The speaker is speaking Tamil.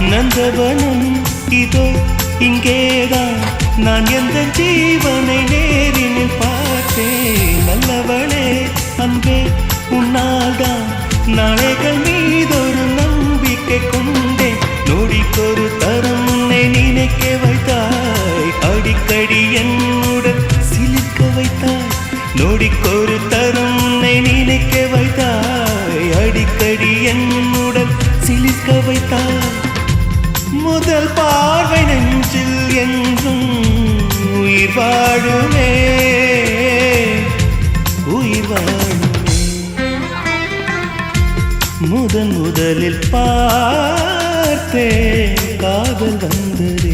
நந்தவனம் இதோ இங்கேதான் நான் எந்த ஜீவனை நேரினில் பார்த்தேன் நல்லவளே அன்பே உன்னால்தான் நாளைகள் மீதொரு நம்பிக்கை கொண்டேன் நொடிக்கொரு தரம் உன்னை நினைக்க வைத்தாய் அடிக்கடி என்னுடன் சிலிர்க்க வைத்தாய் நொடிக்கொரு தரம் உன்னை நினைக்க வைத்தாய் அடிக்கடி என்னுடன் சிலிர்க்க வைத்தாய் முதல் பார்வை நெஞ்சில் என்றும் உயிர் வாழுமே உயிர் வாழுமே முதலில் பார்த்தே காதல் வந்தது